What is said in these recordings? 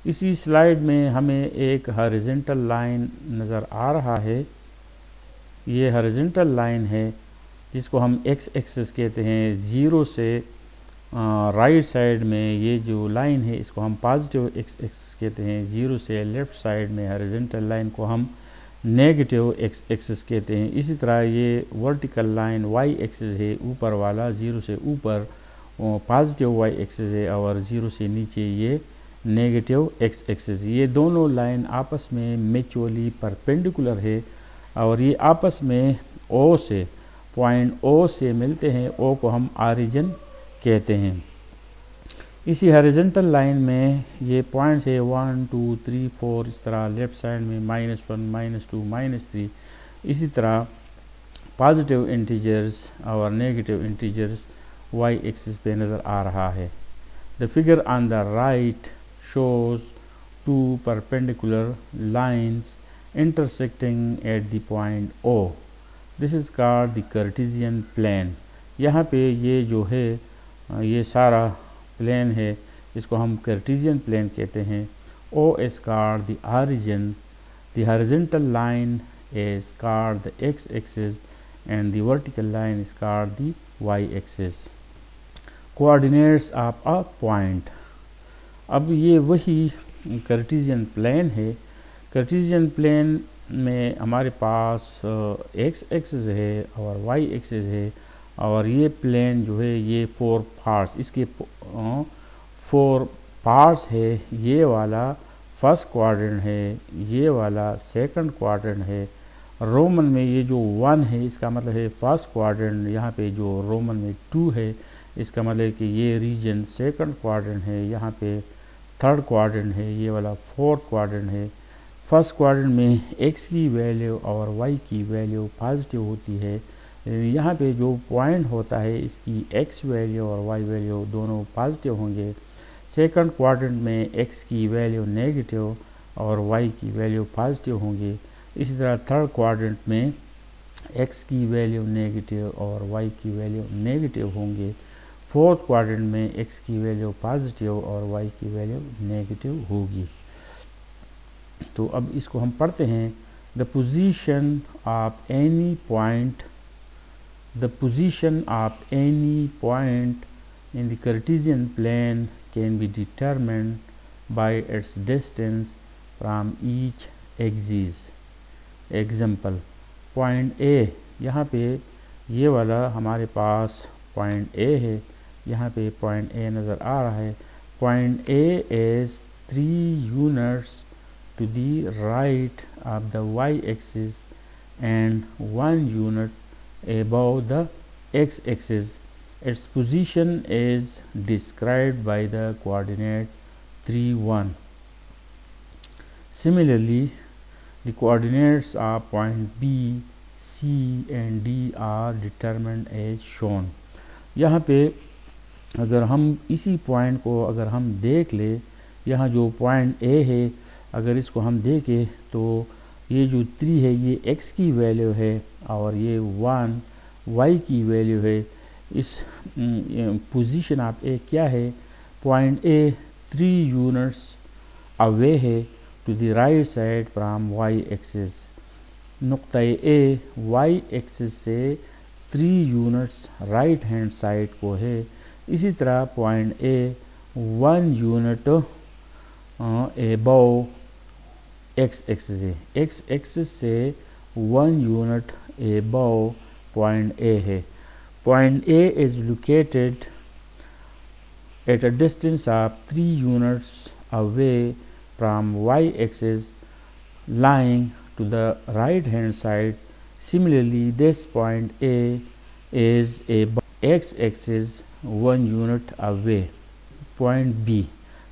इसी स्लाइड में हमें एक हॉरिजॉन्टल लाइन नज़र आ रहा है। ये हॉरिजॉन्टल लाइन है जिसको हम एक्स एक्सिस कहते हैं। ज़ीरो से राइट साइड में ये जो लाइन है इसको हम पॉजिटिव एक्स एक्सिस कहते हैं। ज़ीरो से लेफ़्ट साइड में हॉरिजॉन्टल लाइन को हम नेगेटिव एक्स एक्सिस कहते हैं। इसी तरह ये वर्टिकल लाइन वाई एक्सिस है, ऊपर वाला ज़ीरो से ऊपर पॉजिटिव वाई एक्सिस है और ज़ीरो से नीचे ये नेगेटिव एक्स एक्सिस। ये दोनों लाइन आपस में म्यूचुअली परपेंडिकुलर है और ये आपस में ओ से पॉइंट ओ से मिलते हैं। ओ को हम ऑरिजिन कहते हैं। इसी हॉरिजॉन्टल लाइन में ये पॉइंट्स है 1 2 3 4, इस तरह लेफ्ट साइड में -1 -2 -3। इसी तरह पॉजिटिव इंटीजर्स और नेगेटिव इंटीजर्स वाई एक्सिस पे नज़र आ रहा है। The figure on the right shows two perpendicular lines intersecting at the point O. This is called the Cartesian plane. यहाँ पे ये जो है ये सारा प्लेन है, इसको हम कार्टेशियन प्लेन कहते हैं। O is called the origin, the horizontal line is called the x-axis and the vertical line is called the y-axis. Coordinates of a point. अब ये वही कार्टेशियन प्लेन है। कार्टेशियन प्लेन में हमारे पास एक्स एक्सिस है और वाई एक्सिस है और ये प्लेन जो है ये 4 पार्ट्स, इसके 4 पार्ट्स है। ये वाला फर्स्ट क्वाड्रेंट है, ये वाला सेकंड क्वाड्रेंट है। रोमन में ये जो 1 है इसका मतलब है फर्स्ट क्वाड्रेंट। यहाँ पे जो रोमन में 2 है इसका मतलब है कि ये रीजन सेकंड क्वाड्रेंट है। यहाँ पे थर्ड क्वाड्रेंट है, ये वाला फोर्थ क्वाड्रेंट है। फर्स्ट क्वाड्रेंट में एक्स की वैल्यू और वाई की वैल्यू पॉजिटिव होती है। यहाँ पे जो पॉइंट होता है इसकी एक्स वैल्यू और वाई वैल्यू दोनों पॉजिटिव होंगे। सेकंड क्वाड्रेंट में एक्स की वैल्यू नेगेटिव और वाई की वैल्यू पॉजिटिव होंगी। इसी तरह थर्ड क्वाड्रेंट में एक्स की वैल्यू नेगेटिव और वाई की वैल्यू नेगेटिव होंगे। फोर्थ क्वाड्रेंट में एक्स की वैल्यू पॉजिटिव और वाई की वैल्यू नेगेटिव होगी। तो अब इसको हम पढ़ते हैं। The position of any point, the position of any point in the Cartesian plane can be determined by its distance from each axis. Example, point A, यहाँ पे ये वाला हमारे पास पॉइंट ए है। यहाँ पे पॉइंट ए नज़र आ रहा है। Point A is 3 units to the right of the Y axis and 1 unit above the X axis. Its position is described by the coordinate 3 1। Similarly the coordinates of point B, C and D are determined as shown. यहाँ पे अगर हम इसी point को अगर हम देख ले, यहाँ जो पॉइंट ए है अगर इसको हम देखें तो ये जो 3 है ये x की वैल्यू है और ये 1 y की वैल्यू है। इस पोजीशन ऑफ ए क्या है? पॉइंट ए 3 यूनिट्स अवे है to the right side from y axis. नुक्ता ए y एक्सिस से 3 यूनिट्स राइट हैंड साइड को है। इसी तरह point A 1 unit above x axis है। एक्स एक्सिस से 1 यूनिट अबव पॉइंट ए है। Point A is located at a distance of 3 units away from y axis lying to the right hand side. Similarly, this point A is above x axis 1 unit away. Point B,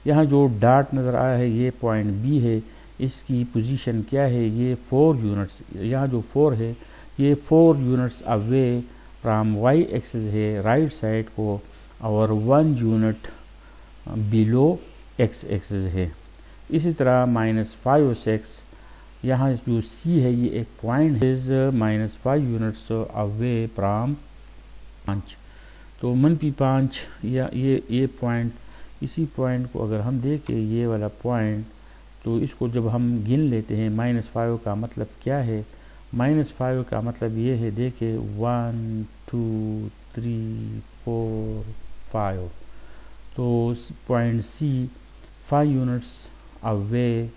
यहाँ जो dot नज़र आया है ये point B है। इसकी position क्या है? ये 4 यूनिट्स, यहाँ जो 4 है ये 4 units away from y axis है राइट साइड को और 1 यूनिट बिलो x एक्सिस है। इसी तरह -5 और 6, यहाँ जो C है ये एक point is -5 units away from 5। तो -5 या ये पॉइंट इसी पॉइंट को अगर हम देखें, ये वाला पॉइंट, तो इसको जब हम गिन लेते हैं, -5 का मतलब क्या है? -5 का मतलब ये है, देखिए 1 2 3 4 5, तो point C 5 units away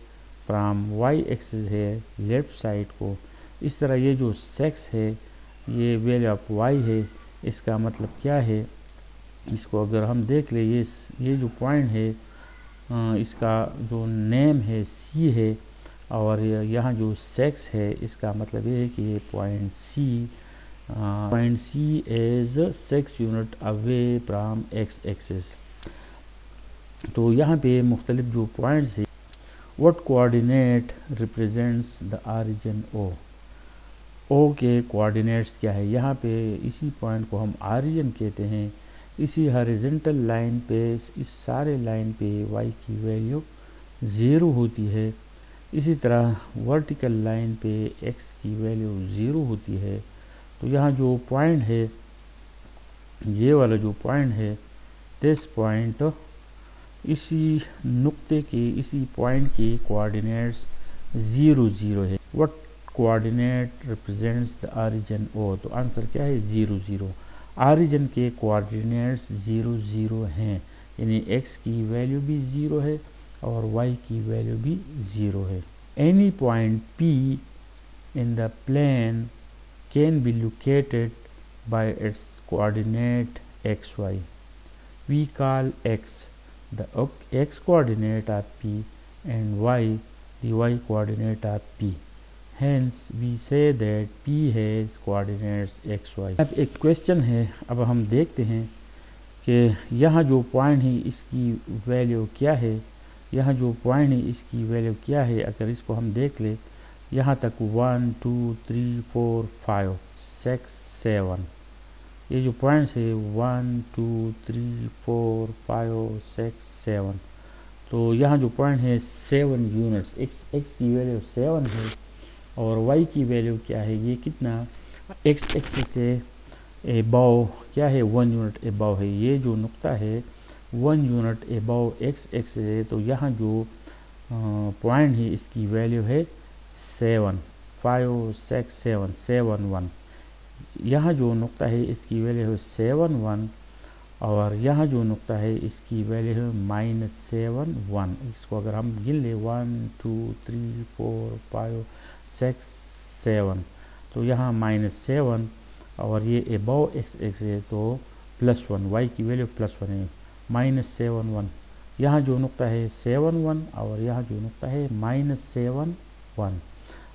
from Y axis है लेफ्ट साइड को। इस तरह ये जो सेक्स है, ये वैल्यू ऑफ वाई है, इसका मतलब क्या है? इसको अगर हम देख ले, ये जो पॉइंट है, इसका जो नेम है सी है, और यहाँ जो सेक्स है, इसका मतलब ये है कि ये point C is 6 unit away from X axis. तो यहाँ पे मुख्तलिफ जो पॉइंट्स है, what coordinate represents the origin O के कोऑर्डिनेट्स क्या है? यहाँ पे इसी पॉइंट को हम ऑरिजिन कहते हैं। इसी हॉरिजॉन्टल लाइन पे, इस सारे लाइन पे y की वैल्यू 0 होती है। इसी तरह वर्टिकल लाइन पे x की वैल्यू 0 होती है। तो यहाँ जो पॉइंट है, ये वाला जो पॉइंट है, दिस पॉइंट, इसी नुक्ते के, इसी पॉइंट के कोऑर्डिनेट्स 0 0 है। What coordinate represents the origin O? तो आंसर क्या है? 0 0। ऑरिजिन के कोऑर्डिनेट्स 0 0 हैं, यानी x की वैल्यू भी 0 है और y की वैल्यू भी 0 है। Any point P in the plane can be located by its coordinate x y। We call x the x coordinate are p and y the y coordinate are p. Hence we say that p has coordinates x y. अब एक question है, अब हम देखते हैं कि यहाँ जो पॉइंट है इसकी वैल्यू क्या है? यहाँ जो पॉइंट है इसकी वैल्यू क्या है? अगर इसको हम देख ले, यहाँ तक 1 2 3 4 5 6 7, ये जो पॉइंट्स है 1 2 3 4 5 6 7, तो यहाँ जो पॉइंट है 7 यूनिट्स, x की वैल्यू 7 है और y की वैल्यू क्या है? ये कितना? x एक्सिस से एबव क्या है? 1 यूनिट एबव है। ये जो नुक्ता है 1 यूनिट एबव x एक्सिस है। तो यहाँ जो पॉइंट है इसकी वैल्यू है 7 5 6 7 7 1। यहाँ जो नुक्ता है इसकी वैल्यू है 7 1, और यहाँ जो नुक्ता है इसकी वैल्यू है -7 1। इसको अगर हम गिन ले 1 2 3 4 5 6 7, तो यहाँ -7 और ये एबव x एक्सिस है, तो +1, y की वैल्यू +1 है, -7 1। यहाँ जो नुक्ता है 7 1 और यहाँ जो नुक्ता है -7 1।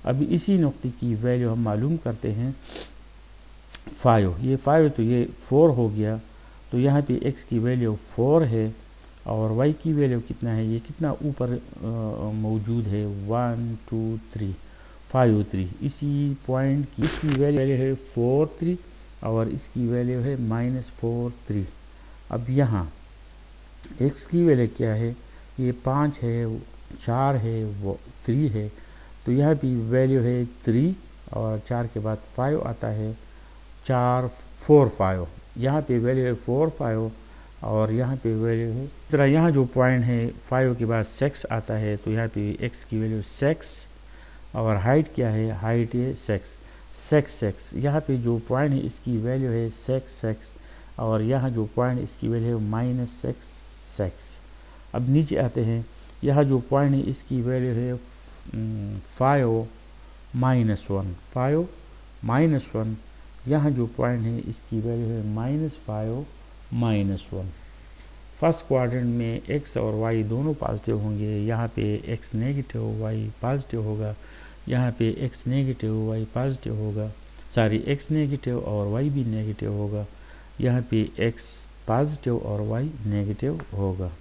अभी इसी नुक्ते की वैल्यू हम मालूम करते हैं 5, ये 5 तो ये 4 हो गया। तो यहाँ पे x की वैल्यू 4 है और y की वैल्यू कितना है? ये कितना ऊपर मौजूद है? 1 2 3 5 3। इसी पॉइंट की इसकी वैल्यू है 4 3 और इसकी वैल्यू है -4 3। अब यहाँ x की वैल्यू क्या है? ये 5 है, 4 है, वो 3 है। तो यहाँ पे वैल्यू है 3 और 4 के बाद 5 आता है, 4 4 5। यहाँ पे वैल्यू है 4 5 और यहाँ पे वैल्यू है, इस तरह यहाँ जो पॉइंट है 5 के बाद 6 आता है। तो यहाँ पे x की वैल्यू 6 और हाइट क्या है? हाइट है 6। यहाँ पे जो पॉइंट है इसकी वैल्यू है 6 और यहाँ जो पॉइंट इसकी वैल्यू है -6। अब नीचे आते हैं, यहाँ जो पॉइंट है इसकी वैल्यू है 5 -1। यहाँ जो पॉइंट है इसकी वैल्यू है -5 -1। फर्स्ट क्वाड्रेंट में x और y दोनों पॉजिटिव होंगे। यहाँ पे x नेगेटिव y पॉजिटिव होगा, यहाँ पे x नेगेटिव y पॉजिटिव होगा, x नेगेटिव और y भी नेगेटिव होगा। यहाँ पे x पॉजिटिव और y नेगेटिव होगा।